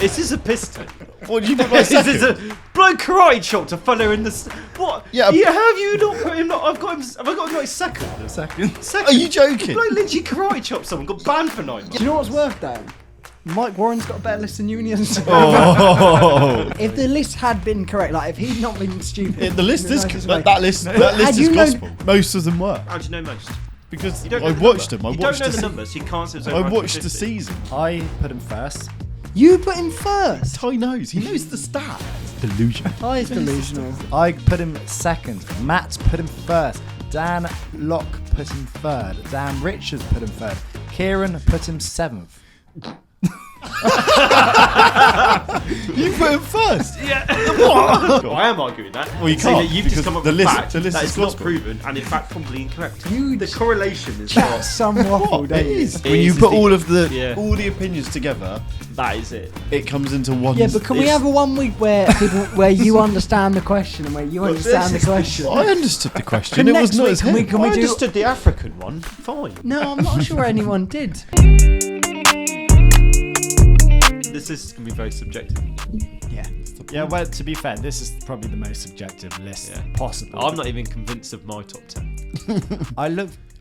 This is a piston. What did you put my This second? is a blow karate chop to follow in the. What? Yeah. How have you not put him? I've got him. Have I got him like second? Second. Are you joking? Bloke literally karate chopped someone. Got banned for 9 months. Do you know what's worth, Dan? Mike Warren's got a better list than you and Ian. Oh. If the list had been correct, like if he'd not been stupid, The list is that that list is gospel. Most of them were How do you know most? because You don't know I the watched number. them. You don't know the numbers. You can't say it's over I watched the 150. season. I put him first. you put him first. Ty knows. He knows the stats. Delusion. Oh, he's delusional. I put him second. Matt put him first. Dan Locke put him third. Dan Richards put him third. Kieran put him seventh. You put him first. Yeah. I am arguing that. Well, you Saying can't, that you've just because come up the with list- fact the list that is is not gospel. proven and in fact completely incorrect. You The correlation is chat not. some waffle, What? don't It you? is. It When you is, put it's all of the yeah. all the opinions together, That is it. it comes into one. Yeah, but can we have a 1 week where where you understand the question and where you understand the question? I understood the question. Can It next was not week, as can we- him. can we I do- understood the African one. Fine. No, I'm not sure anyone did. This is going to be very subjective. Yeah. Yeah, well, to be fair, this is probably the most subjective list Yeah. possible. I'm not even convinced of my top 10.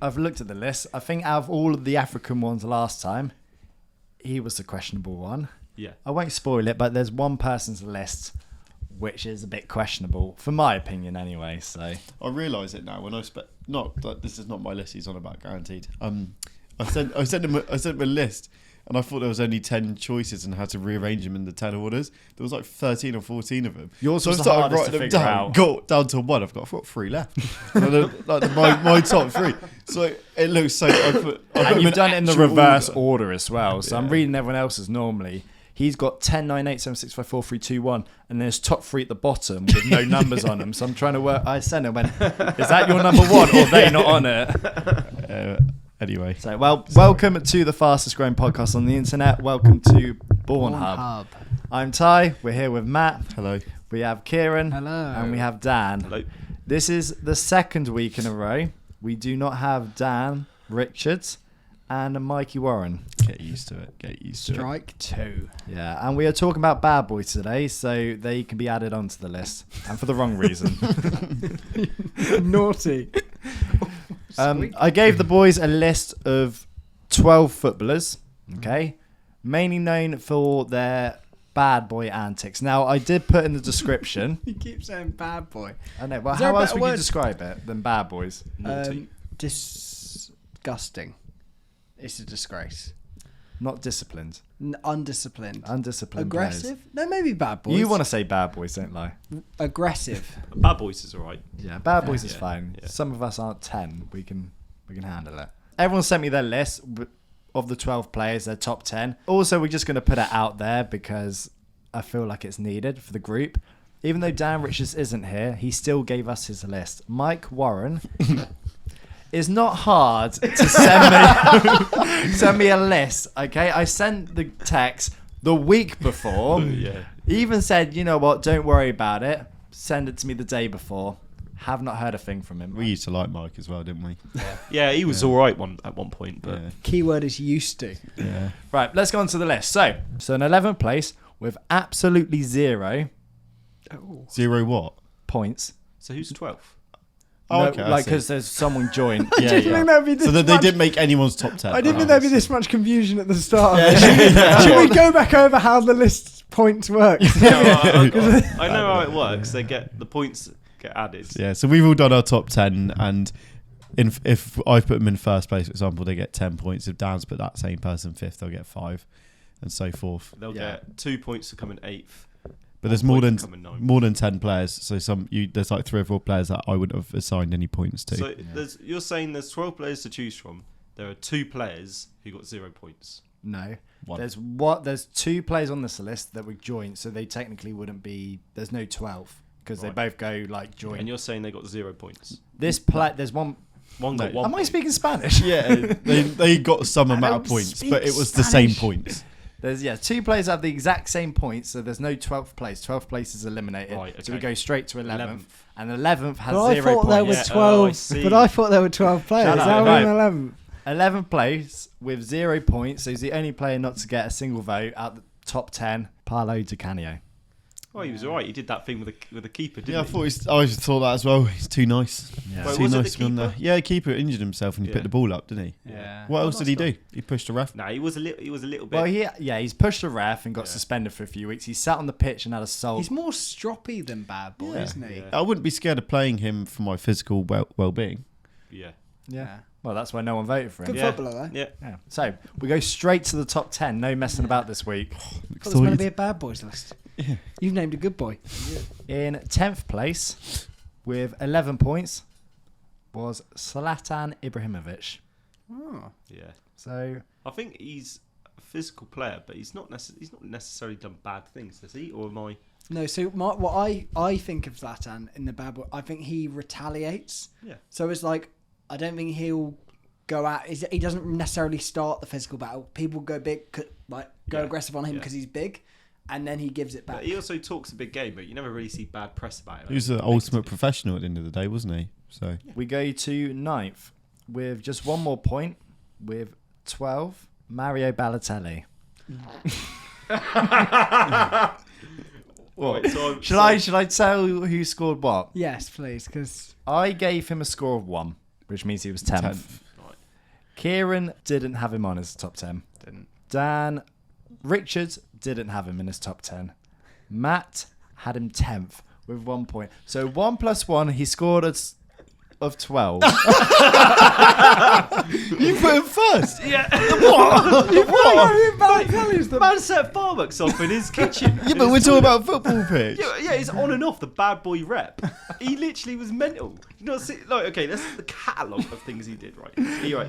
I've looked at the list. I think out of all of the African ones last time, he was the questionable one. Yeah. I won't spoil it, but there's one person's list which is a bit questionable, for my opinion anyway. So I realise it now when I not like this is not my list. He's on about guaranteed. I sent him a list, and I thought there was only 10 choices and had to rearrange them in the 10 orders. There was like 13 or 14 of them. Yours so was I the started hardest writing to them figure down. out. Got down to one. I've got 3 left. Like my top 3. So it looks so. I put and them you've done it in the actual reverse order as well. So I'm Yeah. reading everyone else's normally. He's got 10, 9, 8, 7, 6, 5, 4, 3, 2, 1, and there's top 3 at the bottom with no numbers on them. So I'm trying to work. I sent him, went, is that your number 1 or they not on it? Anyway, So, welcome to the fastest growing podcast on the internet. Welcome to BourneHub. I'm Ty. We're here with Matt. hello. We have Kieran. Hello. And we have Dan. Hello. This is the second week in a row. We do not have Dan Richards and Mikey Warren. Get used to it. Get used to it. Strike 2. Yeah, and we are talking about bad boys today, so they can be added onto the list, and for the wrong reason. Naughty. I gave the boys a list of 12 footballers, okay, mainly known for their bad boy antics. Now, I did put in the description. You keep saying bad boy. I know, well, Is there how a else better would you word? describe it than bad boys? Naughty. Disgusting. It's a disgrace. Not disciplined. Undisciplined. Undisciplined. Aggressive? No, maybe bad players. boys. You want to say bad boys, don't lie. aggressive. Bad Boys is alright. Yeah, bad boys is Yeah, fine. yeah. Some of us aren't 10. We can handle it. Everyone sent me their list of the 12 players, their top 10. Also, we're just going to put it out there because I feel like it's needed for the group. Even though Dan Richards isn't here, he still gave us his list. Mike Warren is not hard to send me a list, okay? I sent the text the week before. Yeah. He even said, you know what, don't worry about it. Send it to me the day before. Have not heard a thing from him. We used to like Mike as well, didn't we? Yeah, he was alright at one point, but Keyword is used to. Yeah. Right, let's go on to the list. So in 11th place with absolutely 0 Zero what? points. so who's 12th? Oh, No, okay. I like see. because there's someone joined. I didn't think there'd be this So that they much. didn't make anyone's top 10. I didn't think Oh, there'd be I see. this much confusion at the start. Of it. Should we go back over how the list points work? I know how it works. The points get added. Yeah, so we've all done our top 10, and if I've put them in first place, for example, they get 10 points. If Dan's put that same person fifth, they'll get 5, and so forth. They'll Yeah. get 2 points to come in 8th. But there's 1 more point than to come in 9th. more than 10 players, so there's like 3 or 4 players that I wouldn't have assigned any points to. So you're saying there's 12 players to choose from. There are 2 players who got 0 points. No. One. There's 2 players on this list that were joint, so they technically wouldn't be. There's no 12 because Right. they both go like joint. And you're saying they got 0 points. There's one. One got No. 1 Am I point. speaking Spanish? Yeah, they got some I amount don't of points, speak but it was the same Spanish. points. There's 2 players have the exact same points, so there's no 12th place. 12th place is eliminated, Right, so we okay. go straight to 11th, 11th. and 11th has But I 0 thought there points. were Yeah, 12. I see. But I thought there were 12 players. Shut up, How are we right. in 11? 11th place with 0 points, so he's the only player not to get a single vote out the top 10, Paolo Di Canio. Oh, he was alright. He did that thing with the keeper, didn't Yeah, he? I just thought that as well. He's too nice. Yeah. Wait, Too was it nice the to be on there. keeper? Yeah, the keeper injured himself and he Yeah. picked the ball up, didn't he? Yeah. What else nice did he guy. do? He pushed the ref. Nah, he was a little bit. Well, he's pushed a ref and got Yeah. suspended for a few weeks. He sat on the pitch and had a soul. He's more stroppy than Bad Boy, Yeah. isn't he? Yeah. I wouldn't be scared of playing him for my physical well-being. yeah. Yeah. Well, that's why no one voted for him. Good Yeah. footballer, though. Yeah. Yeah. So we go straight to the top 10. No messing about this week. Thought there's going to be a Bad Boys list. Yeah. You've named a good boy. In 10th place, with 11 points, was Zlatan Ibrahimovic. Oh. Yeah. So I think he's a physical player, but he's not necessarily done bad things, has he? Or am I? No, so what I think of Zlatan in the Bad Boy, I think he retaliates. Yeah. So it's like, I don't think he'll go out. He doesn't necessarily start the physical battle. People go big, go Yeah. aggressive on him Yeah. because he's big, and then he gives it But back. he also talks a big game, but you never really see bad press about him. He was the ultimate professional at the end of the day, wasn't he? So we go to 9th, with just one more point, with 12, Mario Balotelli. Right, so Should I tell who scored what? Yes, please, because I gave him a score of 1, which means he was 10th. 10th. Right. Kieran didn't have him on his top 10. didn't. Dan Richards didn't have him in his top 10. Matt had him 10th with 1 point. So 1 plus 1, he scored of 12. You put him first. Yeah. Balotelli's The man set fireworks off in his kitchen. Yeah, but we're talking about football pitch. Yeah, it's on and off the bad boy rep. He literally was mental. You know, okay, that's the catalogue of things he did, right?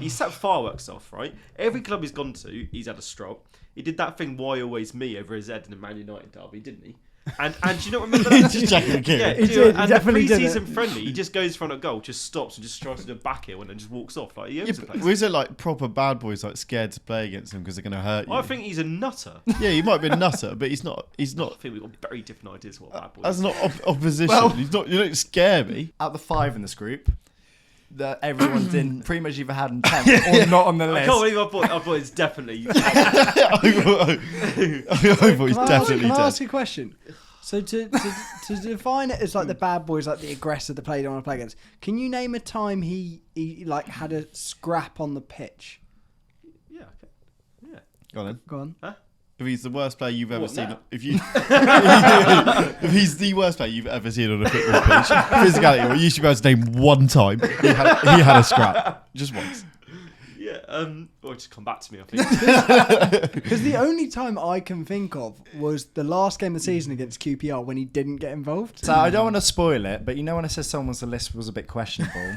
He set fireworks off, right? Every club he's gone to, he's had a strop. He did that thing, why always me, over his head in the Man United derby, didn't he? And do you not remember that? Just checking the kid. Yeah, He did, he and definitely the did pre-season it. friendly, he just goes in front of goal, just stops and just tries to do a back heel and then just walks off. Like, he owns Yeah, the but place. was it like proper bad boys like scared to play against him because they're going to hurt you? I think he's a nutter. Yeah, he might be a nutter, but he's not. He's I not. think we've got very different ideas of what bad boy That's is. not opposition. Well- He's not. You don't scare me. Out of the 5 in this group, that everyone didn't pretty much either had him 10th or not on the I list. can't believe I thought it's definitely. I thought he's definitely Can I ask dead. you a question? So to define it as like the bad boys, like the aggressor, the player you don't want to play against, can you name a time he like had a scrap on the pitch? Yeah, okay. Yeah. Go on then. Go on. If he's the worst player you've ever What, seen, now? if he's the worst player you've ever seen on a football pitch, physicality, well, you should be able to name one time he had a scrap, just once. Yeah, or just come back to me, I think. Because the only time I can think of was the last game of the season against QPR when he didn't get involved. So I don't want to spoil it, but you know when I said someone's list was a bit questionable?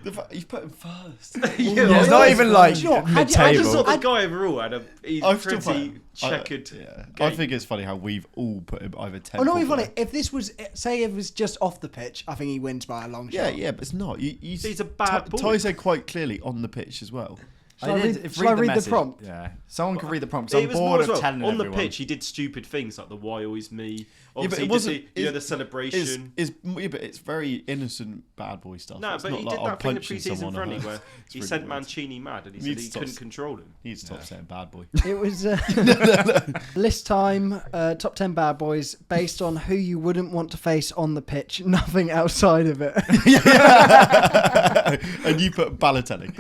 The fact you've put him first. Yeah, it's not even like Do you know what? I mid-table. just thought the guy overall had he's I've still pretty put- checkered. Yeah. I game. think it's funny how we've all put him either 10. Oh, not even funny. If this was, say, it was just off the pitch, I think he wins by a long Yeah, shot. yeah, but it's not. You He's a bad boy. Ty said quite clearly on the pitch as well. Shall I read the message. prompt? Yeah, someone can read the prompt. 'cause It I'm was bored more of as well, telling on the everyone. pitch, he did stupid things like the "Why always me." Yeah, but Obviously, it wasn't. the celebration. But it's very innocent bad boy stuff. No, It's but not he like did I'm that thing in the punching pre-season someone friendly or- where It's he really sent weird. Mancini mad and he said Needs he to couldn't stop- control him. He needs to stop saying bad boy. It was list time, top 10 bad boys, based on who you wouldn't want to face on the pitch, nothing outside of it. And you put Balotelli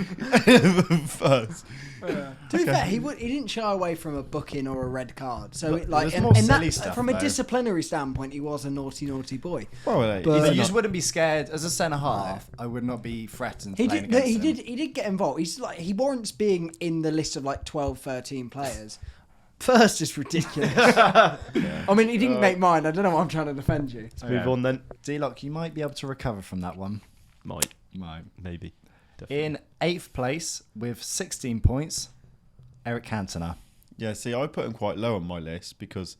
first. To be fair, he didn't shy away from a booking or a red card. So, But like, there's and, more and silly that, stuff, from a though. disciplinary standpoint, he was a naughty boy. Well, But- You just wouldn't be scared as a centre half. I would not be threatened. He playing did. against him. He did get involved. He's like he warrants being in the list of like 12, 13 players. First is ridiculous. I mean, he didn't make mine. I don't know why I'm trying to defend you. Let's move on then. D-Lock, you might be able to recover from that one. Might, maybe. Definitely. In 8th place with 16 points, Eric Cantona. Yeah, see, I put him quite low on my list because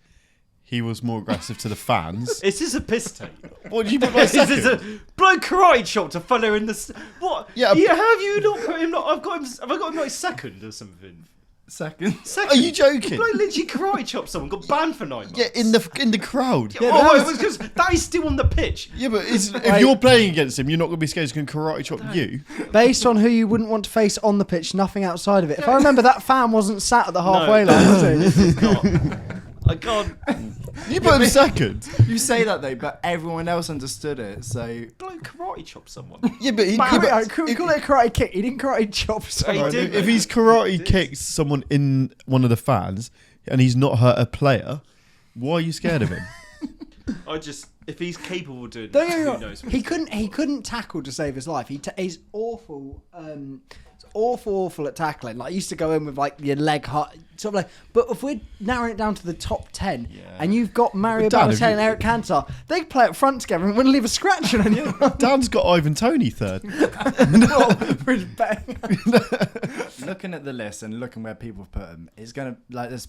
he was more aggressive to the fans. Is this a piss take? What did you put my Is this second? a bloke karate chop to fella in the what? Yeah, Yeah, have you not put him? Not, I've got him. Have I got him like second or something? Second. Are you joking? Bloke literally karate chopped someone, got banned for 9 months. Yeah, in the crowd. Yeah, that it was because that is still on the pitch. Yeah, but if you're playing against him, you're not going to be scared he's going to karate chop you. Based on who you wouldn't want to face on the pitch, nothing outside of it. If I remember, that fan wasn't sat at the halfway line, was he? This is not. I can't. You put him second. You say that though, but everyone else understood it. So Bloke karate chopped someone. Yeah, but Can we call it a karate kick? He didn't karate chop someone. He did. if he's karate kicks someone in one of the fans and he's not hurt a player, why are you scared of him? If he's capable of doing Don't that, get me who wrong, knows? What he couldn't tackle to save his life. He's awful. Awful at tackling. Like, he used to go in with like your leg high, sort of like. But if we're narrowing it down to the top 10, and you've got Mario Dan, if Balotelli you- and Eric Cantona, they play up front together and wouldn't leave a scratch on anyone. Dan's got Ivan Toney third. looking at the list and looking where people have put him, it's gonna like this.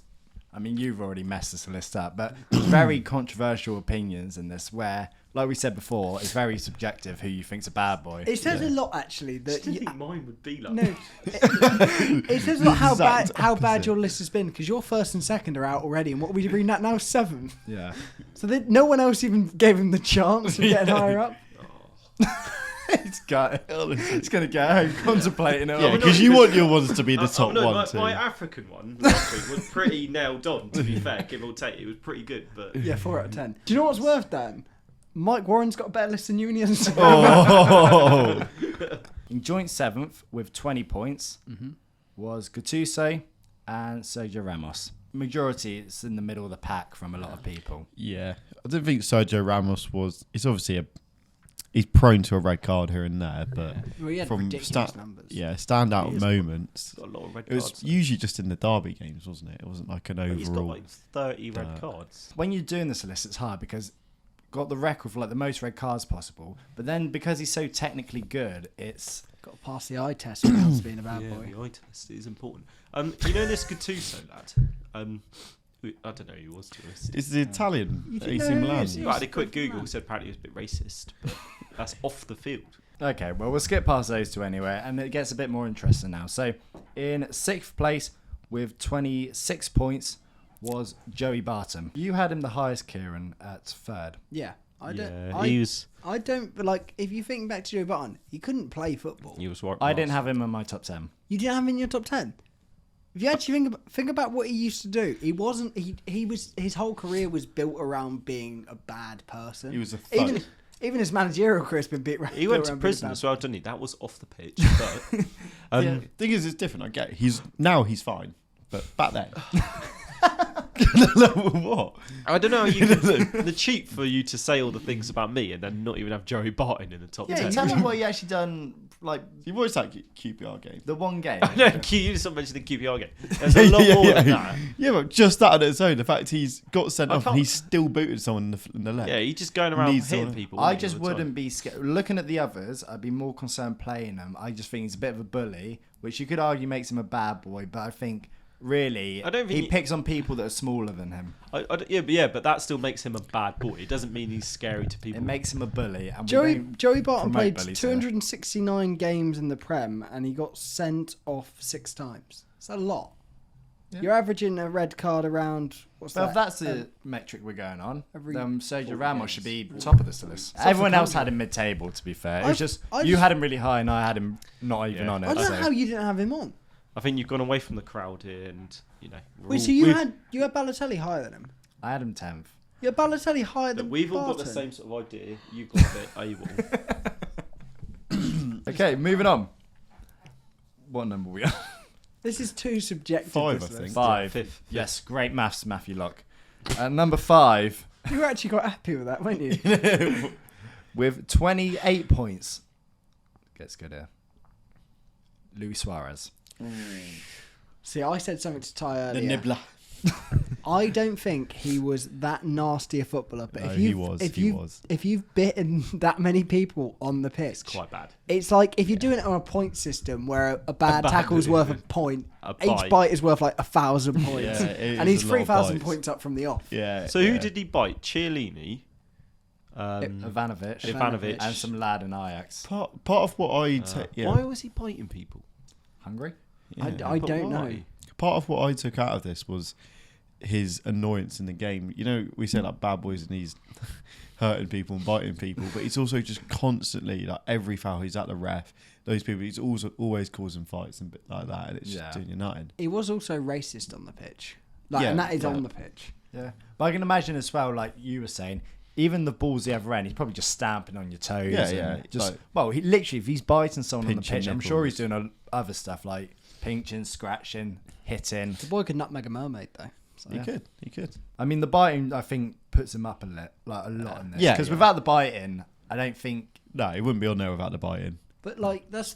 I mean, you've already messed this list up, but there's very controversial opinions in this where, like we said before, it's very subjective who you think's a bad boy. It says a lot, actually. I That didn't think mine would be like no, that. it says a lot how bad Exact how bad opposite. your list has been, because your first and second are out already, and what are we reading that now? 7. Yeah. So no one else even gave him the chance of getting higher up. It's gonna go home contemplating it. Yeah, all. because you want your ones to be the top no, one too. my African one last week was pretty nailed on, to be fair, give or take. It was pretty good, but Yeah, 4 out of 10. Do you know what's worth, Dan? Mike Warren's got a better list than you and he has. Oh, In joint 7th with 20 points was Gattuso and Sergio Ramos. Majority is in the middle of the pack from a lot of people. yeah. I don't think Sergio Ramos was. It's obviously he's prone to a red card here and there, but Well, he had from ridiculous numbers. standout He is moments. got a lot of red It was cards. usually just in the derby games, wasn't it? It wasn't like an overall. He's got like 30 red cards. When you're doing this list, it's hard because got the record for like the most red cards possible, but then because he's so technically good, it's Got to pass the eye test without being a bad boy. The eye test is important. You know this Gattuso lad? I don't know who he was, to be honest. It's the Italian You AC didn't know who Milan. he is? I had a quick Google, said apparently he was a bit racist, but that's off the field. okay. Well, we'll skip past those two anyway, and it gets a bit more interesting now. So, in 6th place with 26 points was Joey Barton. You had him the highest, Kieran, at 3rd. Yeah. I don't, but like, if you think back to Joe Button, he couldn't play football. He was right. I didn't have him in my top 10. You didn't have him in your top 10? If you actually think about what he used to do, he wasn't. He was. His whole career was built around being a bad person. He was a thug. Even his managerial career has been built around. He went to around being prison bad. as well, didn't he? That was off the pitch. But Yeah. Thing is, it's different. I get it. He's fine, but back then. What? I don't know. The cheat for you to say all the things about me and then not even have Joey Barton in the top Yeah, 10. tell me what you actually done, like You've always had QPR game. the one game. No, you just mentioned the QPR game. There's a lot more than that. Yeah, but just that on its own, the fact he's got sent I off and can't- he's still booted someone in the leg. Yeah, he's just going around Needs hitting someone- people. I all just the time. wouldn't be scared. Looking at the others, I'd be more concerned playing them. I just think he's a bit of a bully, which you could argue makes him a bad boy, but I think really I don't think he he- picks on people that are smaller than him. But that still makes him a bad boy. It doesn't mean he's scary to people. It makes him a bully. And we Joey don't Barton promote played bullies here. 269 games in the Prem and he got sent off 6 times. That's a lot. Yeah. You're averaging a red card around. What's Well, that? if that's the metric we're going on, every Sergio 4 Ramos games. should be top of this list. Top of Everyone the else country. had him mid-table, to be fair. I- It's just I you just- had him really high and I had him not even on it. I don't so- know how you didn't have him on. I think you've gone away from the crowd here, and Wait, so you had Balotelli higher than him? I had him 10th. You had Balotelli higher than We've all got the Barton? same sort of idea. You got a bit able. Okay, moving on. What number are we on? This is too subjective. 5, this I think. list. 5. Fifth. Yes, great maths, Matthew Locke. Number 5, You were actually quite happy with that, weren't you? with 28 points. Gets good here. Luis Suarez. See, I said something to Ty The earlier. nibbler. I don't think he was that nasty a footballer. But No, if he you was, if he you was. if you've bitten that many people on the pitch, Quite bad. it's like if you're doing it on a point system where a bad bad tackle's bit. worth a point, A each bite. bite is worth like 1,000 points, Yeah, it and is he's a lot of 3,000 bites. points up from the off. Yeah. So who did he bite? Chiellini, Ivanovic. Ivanovic. And some lad in Ajax. Part of what I take. Yeah. Why was he biting people? Hungry? Yeah. I But don't why? know. part of what I took out of this was his annoyance in the game. You know, we say like bad boys and he's hurting people and biting people, but he's also just constantly like every foul he's at the ref. Those people, he's always causing fights and bit like that, and it's just doing you nothing. He was also racist on the pitch, and that is on the pitch. Yeah, but I can imagine as well, like you were saying, even the balls the other end, he's probably just stamping on your toes. Just he literally, if he's biting someone on the pitch, I'm sure he's doing other stuff like pinching, scratching, hitting. The boy could nutmeg a mermaid though. So, He could. I mean, the biting I think puts him up a lot in this. Yeah, because without the biting, I don't think. No, he wouldn't be on there without the biting. But like that's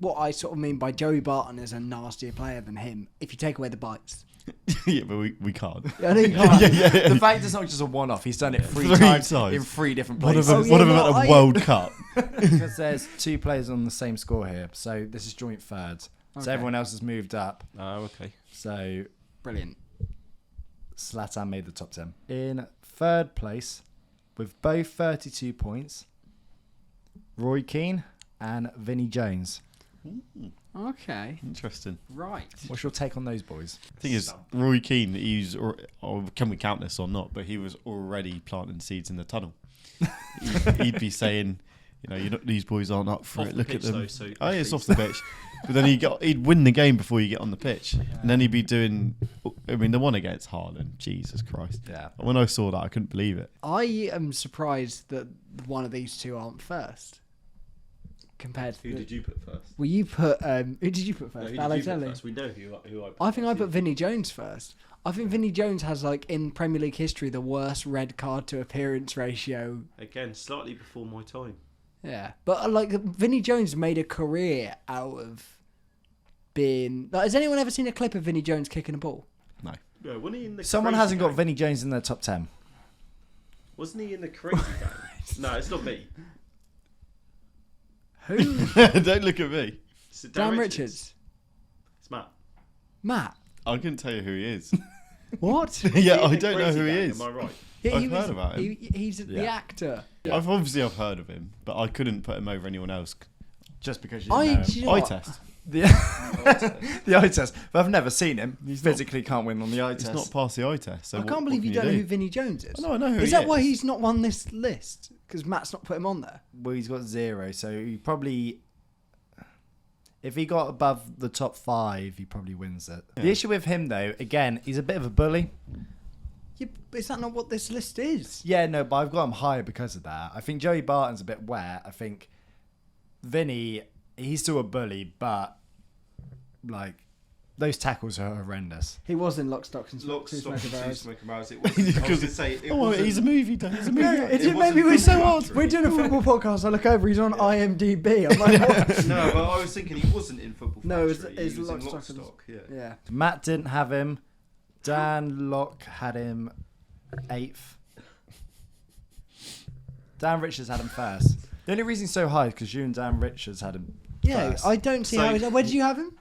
what I sort of mean by Joey Barton is a nastier player than him. If you take away the bites. Yeah, but we can't. I know you can't. The fact it's not just a one-off. He's done it three times in 3 different places. One of them at a World Cup. Because there's 2 players on the same score here, so this is joint thirds. So Okay. everyone else has moved up. Oh, okay. So Brilliant. Zlatan made the top 10. In third place, with both 32 points, Roy Keane and Vinnie Jones. Okay. Interesting. Right. What's your take on those boys? The thing is, Roy Keane, can we count this or not? But he was already planting seeds in the tunnel. He'd be saying, these boys aren't up for Off it. the Look pitch, at them. though, so It's off the pitch. But then he'd win the game before you get on the pitch, and then he'd be doing. I mean, the one against Haaland, Jesus Christ! Yeah. When I saw that, I couldn't believe it. I am surprised that one of these two aren't first. Compared to Who did you put first? Well, you put who did you put No, first? who did you put Balotelli. first? We know who I put I think I first. put Vinnie Jones first. I think Vinnie Jones has in Premier League history the worst red card to appearance ratio. Again, slightly before my time. Yeah, but Vinnie Jones made a career out of being. Has anyone ever seen a clip of Vinnie Jones kicking a ball? No. No, wasn't he in the Someone crazy hasn't got gang? Vinnie Jones in their top 10. Wasn't he in the crazy gang? No, it's not me. Who? Don't look at me. It's Dan Richards. It's Matt. Matt. I couldn't tell you who he is. What? Yeah, In I the don't know crazy who he gang, is. Am I right? I've heard about him. He's the actor. I've heard of him, but I couldn't put him over anyone else. Just because you know him. do you know Eye what? test. The eye test. But I've never seen him. He physically can't win on the eye It's test. not past the eye test. So I can't believe you don't know who Vinnie Jones is. No, I know who Is he that why he's not on this list? Because Matt's not put him on there. Well, he's got 0, so he probably... If he got above the top 5, he probably wins it. Yeah. The issue with him, though, again, he's a bit of a bully. Yeah, but is that not what this list is? Yeah, no, but I've got him higher because of that. I think Joey Barton's a bit wet. I think Vinny, he's still a bully, but those tackles are horrendous. He was in Lock, Stock and Lock, Two Stock, Smoking Two Barrels. Smoking Barrels. It wasn't. I was going to say it wasn't. He's a movie. He's a movie. Maybe we're so odd. We're doing a football podcast. I look over. He's on IMDb. I'm like, what? No, but I was thinking he wasn't in Football No, Factory. it's he was Lock, in Lock, Stock and- Stock. Yeah. Yeah. Matt didn't have him. Dan Locke had him 8th. Dan Richards had him first. The only reason he's so high is because you and Dan Richards had him Yeah, first. I don't see So- how he's. Where did you have him?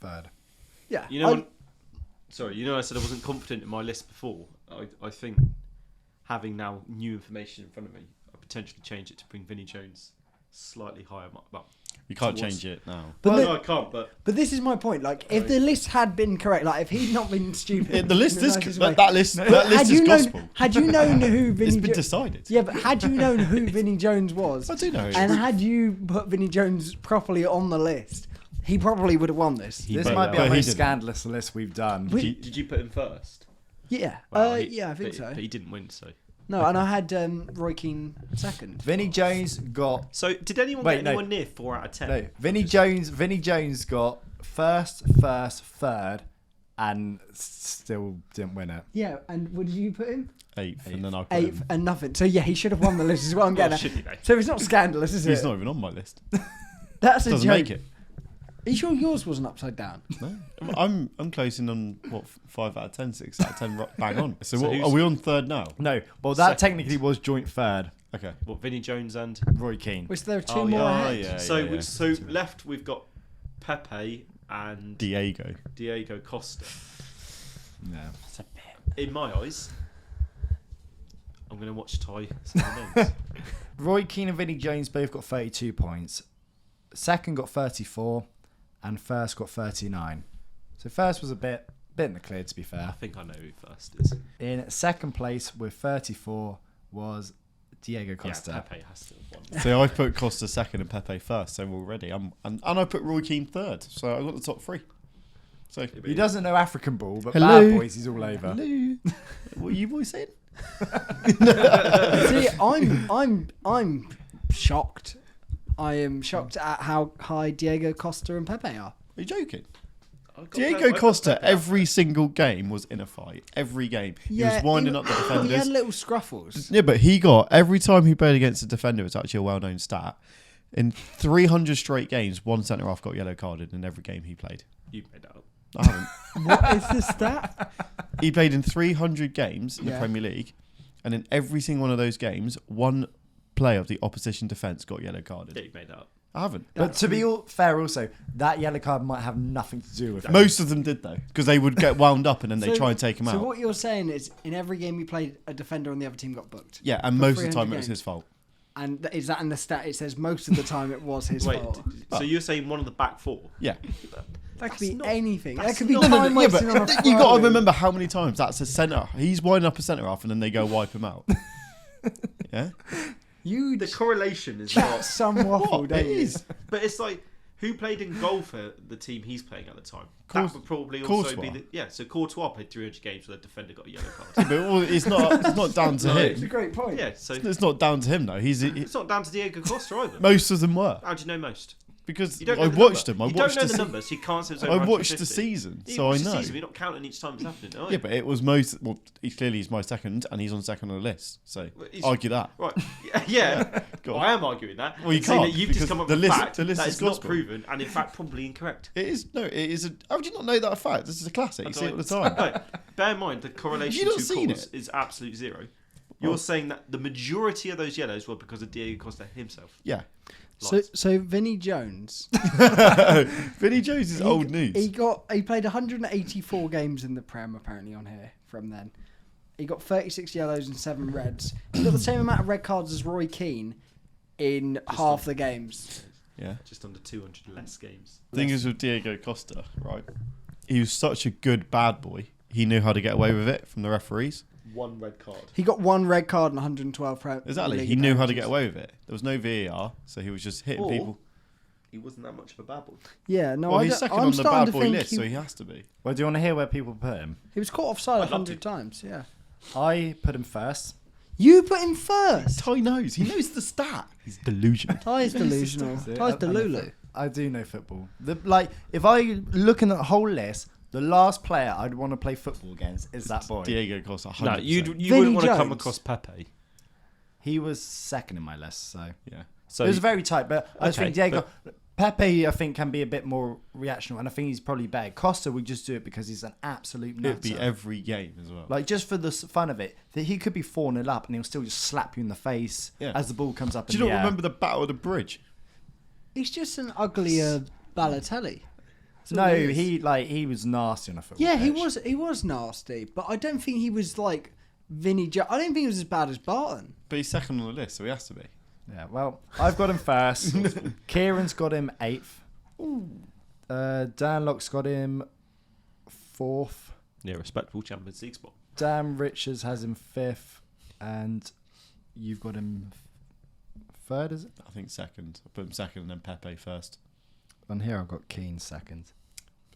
3rd. Yeah. You know, sorry, I said I wasn't confident in my list before. I think having now new information in front of me, I potentially change it to bring Vinnie Jones slightly higher. Well, You can't towards- change it now. But no, I can't. But this is my point. If the list had been correct, if he'd not been stupid, The list in the is nicest way- that list. That list had is you known, gospel. Had you known who Vinnie It's been Jones? decided. Yeah, but had you known who Vinnie Jones was, I do know. and had you put Vinnie Jones properly on the list, he probably would have won this. This But- might be but our he most didn't. scandalous list we've done. did you put him first? Yeah. Well, Yeah, I think so. But he didn't win, so. No, and I had Roy Keane second. Vinnie Jones got... So did anyone Wait, get no. anyone near 4 out of 10? No, Vinnie Jones got first, 3rd, and still didn't win it. Yeah, and what did you put him? 8th, and then I put 8th him. and nothing. So yeah, he should have won the list as well. I'm Well, getting at. should he, though? So it's not scandalous, is He's it? not even on my list. That's a Doesn't joke. make it. Are you sure yours wasn't upside down? No. I'm closing on 5 out of 10, 6 out of 10, bang on. So, So what, who's- are we on 3rd now? No, well, that Second. technically was joint 3rd. Okay. What, Vinnie Jones and... Roy Keane. Which there are two Oh, more yeah. ahead. yeah. So left we've got Pepe and Diego. Diego Costa. Yeah. In my eyes, I'm going to watch Ty say the names. Roy Keane and Vinnie Jones both got 32 points. Second got 34, and first got 39. So first was a bit in the clear, to be I fair. think I know who first is. In second place with 34 was Diego Costa. Yeah, Pepe has to have won. So I put Costa second and Pepe first, so we're ready. And I put Roy Keane third, so I got the top three. So He doesn't know African ball, but Hello. Bad Boys he's all over. Hello. What are you boys saying? See, I'm shocked. I am shocked at how high Diego Costa and Pepe are. Are you joking? I got Diego Pepe- Costa, Pepe- every single game was in a fight. Every game. He was winding up the He defenders. had little scruffles. Yeah, but he got, every time he played against a defender, it's actually a well-known stat. In 300 straight games, one centre-half got yellow carded in every game he played. You made that up. I haven't. What is the stat? He played in 300 games in the Yeah. Premier League, and in every single one of those games, one player of the opposition defence got yellow carded. Yeah, you made that up. I haven't. But to be all fair, also that yellow card might have nothing to do with it. Most of them did, though, because they would get wound up and then they So- try and take him So out. what you're saying is, in every game he played, a defender on the other team got booked. Yeah, and For most of the 300 time it was games. his fault. And is that in the stat? It says most of the time it was his Wait, fault. so you're saying one of the back four? Yeah. That could That's be not- anything. That that's could be not- time Yeah, wasting on a but you got to Friday. remember how many times that's a centre. He's winding up a centre half and then they go wipe him out. Yeah? You The correlation is chat not. some waffle, What? don't It you? is. But it's like, who played in goal for the team he's playing at the time? Cours- That would probably also Courtois. be the... Yeah, so Courtois played 300 games where the defender got a yellow card. But well, it's not down to It's a him. great point. Yeah, so It's not down to him, though. it's not down to Diego Costa either. Most of them were. How do you know most? Because You don't know I the watched number. them. I You watched don't know the the se- numbers, so you can't say it's I over watched the 150. season, Yeah, so you I watched the know. season, You're not counting each time it's happening, are you? Yeah, but it was most. Well, he's my second, and he's on second on the list. So Well, he's- argue that. Right. Yeah. Go Well, on. I am arguing that. Well, you Saying can't, that you've because just come up the with list- a fact the list that is is not gospel. proven and in fact probably incorrect. It is no. It is a. How would you not know that fact? This is a classic. You see it all the don't- time. No, bear in mind the correlation not to seen cause it? is absolute zero. You're Well- saying that the majority of those yellows were because of Diego Costa himself. Yeah. So Vinnie Jones, Vinnie Jones is old news. He played 184 games in the Prem apparently on here from then. He got 36 yellows and 7 reds. He got the same amount of red cards as Roy Keane in half the games. Yeah. Just under 200 less games. Thing is with Diego Costa, right? He was such a good bad boy. He knew how to get away with it from the referees. One red card. He got 1 red card and 112 Exactly. league He knew how to appearances. get away with it. There was no VAR, so he was just hitting Or- people. He wasn't that much of a bad boy. Yeah, no, Well, I he's don't- second I'm on the starting bad to boy think list, he, so he has to be. Well, do you want to hear where people put him? he was caught offside I'd love 100 to. times. Yeah, I put him first. you put him first. Ty knows. He knows the stat. He's delusional. Ty's delusional. Ty's Delulu. I do know football. If I look in the whole list, the last player I'd want to play football against is that boy. Diego Costa. 100%. No, you Vinnie wouldn't want to come Jones. across Pepe. He was second in my list, so Yeah. So it was very tight. But I Okay, think Diego Pepe, I think, can be a bit more reactionary, and I think he's probably better. Costa would just do it because he's an absolute It'd be nutter. every game as well. Like just for the fun of it, that he could be 4-0 up and he'll still just slap you in the face Yeah. as the ball comes up. Do you in not the air. remember the Battle of the Bridge? He's just an uglier Balotelli. That's all No, is. he was nasty on a football. Yeah, pitch. he was nasty, but I don't think he was like Vinnie Jones. I don't think he was as bad as Barton. But he's second on the list, so he has to be. Yeah, well, I've got him first. Kieran's got him 8th. Dan Locke's got him 4th. yeah, respectable Champions League spot. Dan Richards has him 5th, and you've got him 3rd, is it? I think second. I put him second and then Pepe first. On here I've got Keane 2nd.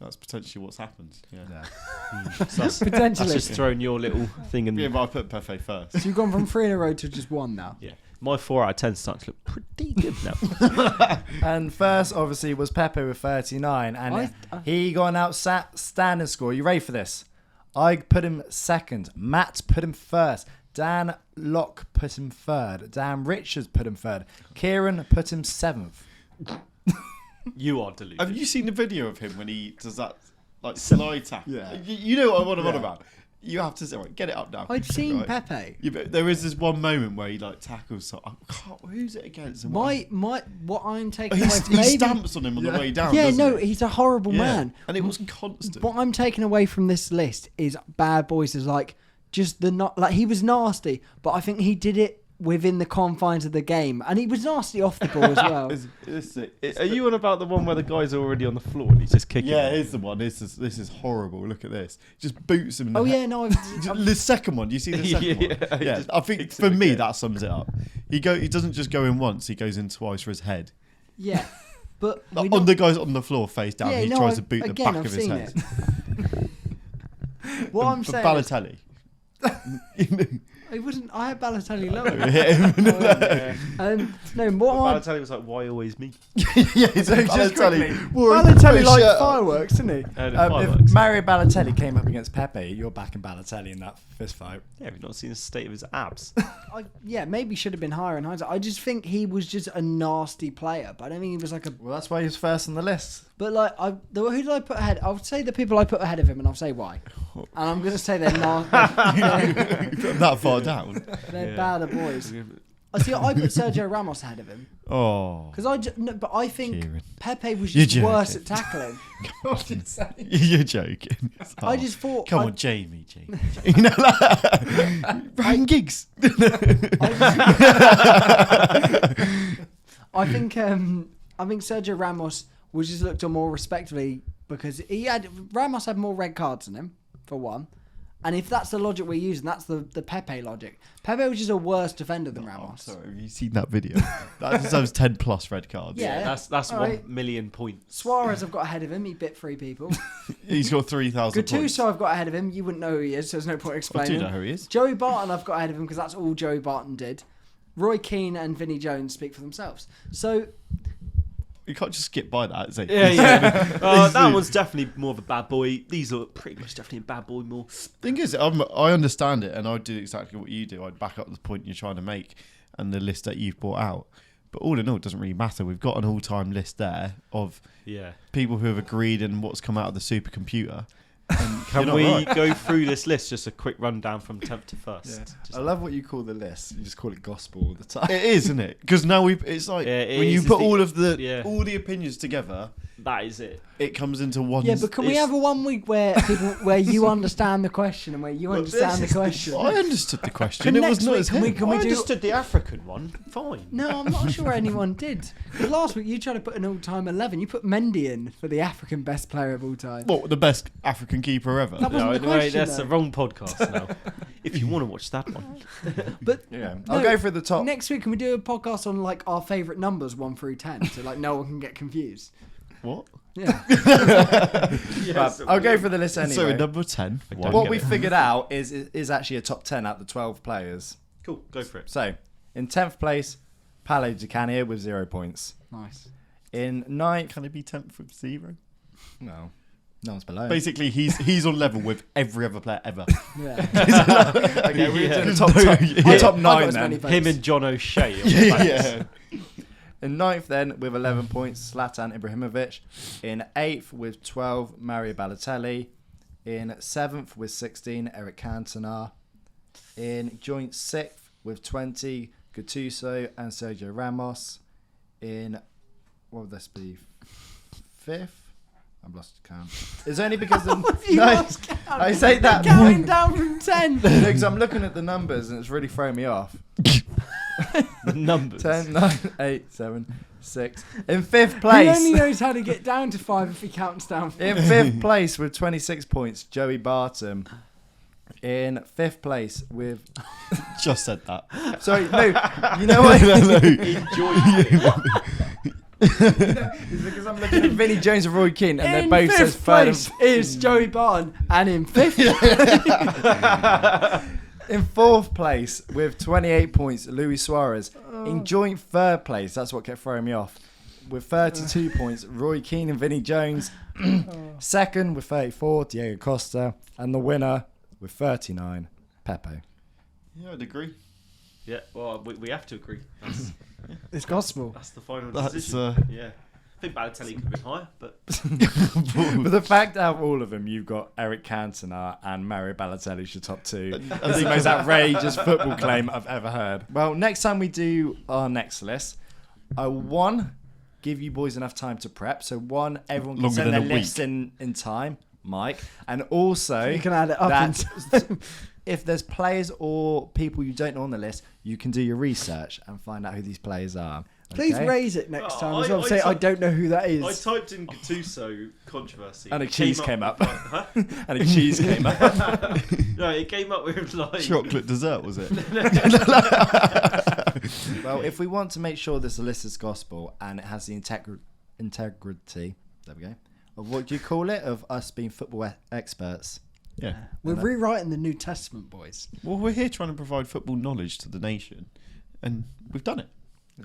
That's potentially what's happened. Yeah. Yeah. So that's Potentially. just throwing your little thing in. Yeah, but I put Pepe first. So you've gone from 3 in a row to just 1 now. Yeah, my 4 out of 10 starts to look pretty good now. And first, obviously, was Pepe with 39, and I- he got an outstanding score. You ready for this? I put him 2nd. Matt put him 1st. Dan Locke put him 3rd. Dan Richards put him 3rd. Kieran put him 7th. You are deluded. Have you seen the video of him when he does that like slide tackle? Yeah. You know what I'm on Yeah. about. You have to say, right, get it up now. I've seen Right. Pepe. Yeah, but there is this one moment where he like tackles. So I can't. Who's it against? And What I'm taking he, away from he maybe, stamps on him on the way down. yeah, doesn't no, he? he's a horrible Yeah. man. and it was constant. What I'm taking away from this list is Bad Boys is like just the not like he was nasty, but I think he did it within the confines of the game, and he was nasty off the ball as well. Are you on about the one where the guy's already on the floor and he's just kicking? Yeah, him? here's the one. This is horrible. Look at this. Just boots him in the Oh head. yeah, no, The second one, do you see the second one? he Yeah, just I think kicks for him me again. that sums it up. He doesn't just go in once; he goes in twice for his head. yeah, but On the guys on the floor, face down, Yeah, he no, tries I- to boot the again, back I've of his seen head. what I'm For saying. Is, Balotelli. it wasn't. I had Balotelli lower. Hit him in the No, what I'm Balotelli was like, "Why always me?" yeah, it's So just Balotelli. wore a Balotelli shirt liked up. fireworks, didn't he? And If fireworks. Mario Balotelli came up against Pepe, you're backing Balotelli in that fist fight. Yeah, have you not seen the state of his abs? Yeah, maybe should have been higher in hindsight. I just think he was just a nasty player, but I don't think he was like a. Well, that's why he was first on the list. But like, who did I put ahead? I'll say the people I put ahead of him, and I'll say why. And I'm gonna say they're nasty. That far down. They're Yeah. badder boys. I see. I put Sergio Ramos ahead of him Oh, because but I think Kieran. Pepe was You're just worse joking. at tackling. You're joking. I just thought. Come on, Jamie. You know, like, Ryan Giggs. I think Sergio Ramos was just looked on more respectively because Ramos had more red cards than him for one, and if that's the logic we're using, that's the Pepe logic. Pepe was just a worse defender than Oh, Ramos. sorry, have you seen that video? That deserves 10 plus red cards. Yeah. That's All 1 right. million points. Suarez I've got ahead of him. He bit 3 people. He's got 3,000 points. Gattuso I've got ahead of him. You wouldn't know who he is, so there's no point I do explaining. know who he is. Joey Barton I've got ahead of him because that's all Joey Barton did. Roy Keane and Vinnie Jones speak for themselves. So You can't just skip by that. Say, Yeah. That one's definitely more of a bad boy. These are pretty much definitely a bad boy more. Thing is, I understand it, and I do exactly what you do. I'd back up the point you're trying to make and the list that you've brought out. But all in all, it doesn't really matter. We've got an all-time list there of Yeah. people who have agreed and what's come out of the supercomputer. And Can you're we not right. go through this list? Just a quick rundown from 10th to 1st. Just- I love what you call the list. You just call it gospel all the time. It is, isn't it? Because now it's like Yeah, it when is. you It's put the- all of yeah. all the opinions together, that is it. it comes into one. yeah, but can we have a 1 week where you understand the question and where you understand the question? I understood the question. Can It was next not week, as can we- him. can we I do- understood the African one. Fine. No, I'm not sure anyone did. Because last week you tried to put an all-time 11. You put Mendy in for the African best player of all time. What, the best African keeper ever? That wasn't No, the anyway, question, that's the though. wrong podcast now. If you want to watch that one. But Yeah, No, I'll go for the top. next week, can we do a podcast on like our favourite numbers 1 through 10, so like no one can get confused? What? Yeah. But I'll go for the list anyway. So number 10. don't What get we it. figured out is actually a top 10 out of the 12 players. Cool, go for it. So, in 10th place, Paolo Di Canio with 0 points. Nice. In 9th, Can it be 10th with 0? no one's below. Basically, he's on level with every other player ever. Yeah. Okay, we're Yeah. doing the top, Yeah. top I got 9 as many then. votes. Him and John O'Shea. on the backs. In 9th then, with 11 points, Zlatan Ibrahimovic. In 8th with 12, Mario Balotelli. In 7th with 16, Eric Cantona. In joint 6th with 20, Gattuso and Sergio Ramos. In, what would this be, 5th? I've lost count. It's only because of... You no, lost count. I say that Counting down from 10. because I'm looking at the numbers and it's really throwing me off. The numbers. 10, 9, 8, 7, 6. In 5th He place... only knows how to get down to 5 if he counts down. In 5th place with 26 points, Joey Barton. In 5th place with... Just said that. Sorry, no, you know what? Enjoy. It's because I'm looking at Vinnie Jones and Roy Keane, and they're In both says 5th third place is Joey Barton, and in 5th In 4th place with 28 points, Luis Suarez. In joint 3rd place, that's what kept throwing me off, with 32 points, Roy Keane and Vinnie Jones. 2nd with 34, Diego Costa. And the winner with 39, Pepe. Yeah, I'd agree. Yeah, well, we have to agree. it's gospel. That's the final That's, decision. Yeah. I think Balotelli could have been higher, but But the fact out of all of them, you've got Eric Cantona and Mario Balotelli's your top 2. That's the most outrageous football claim I've ever heard. Well, next time we do our next list, I give you boys enough time to prep. So everyone can Longer send than their a list in time, Mike. And also... You can add it up. that if there's players or people you don't know on the list, you can do your research and find out who these players are. Please okay? raise it next Oh, time as well. Say I don't know who that is. I typed in Gattuso controversy. And a It cheese came up. Huh? And a cheese came up. No, it came up with like Chocolate dessert, was it? Well, if we want to make sure this list is gospel and it has the integrity, there we go, of what do you call it, of us being football experts. Yeah. We're rewriting the New Testament, boys. Well, we're here trying to provide football knowledge to the nation, and we've done it.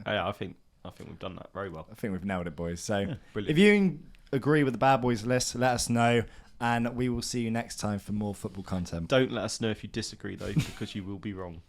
Yeah, I think we've done that very well. I think we've nailed it, boys. So Brilliant. if you agree with the Bad Boys list, let us know, and we will see you next time for more football content. Don't let us know if you disagree though, because you will be wrong.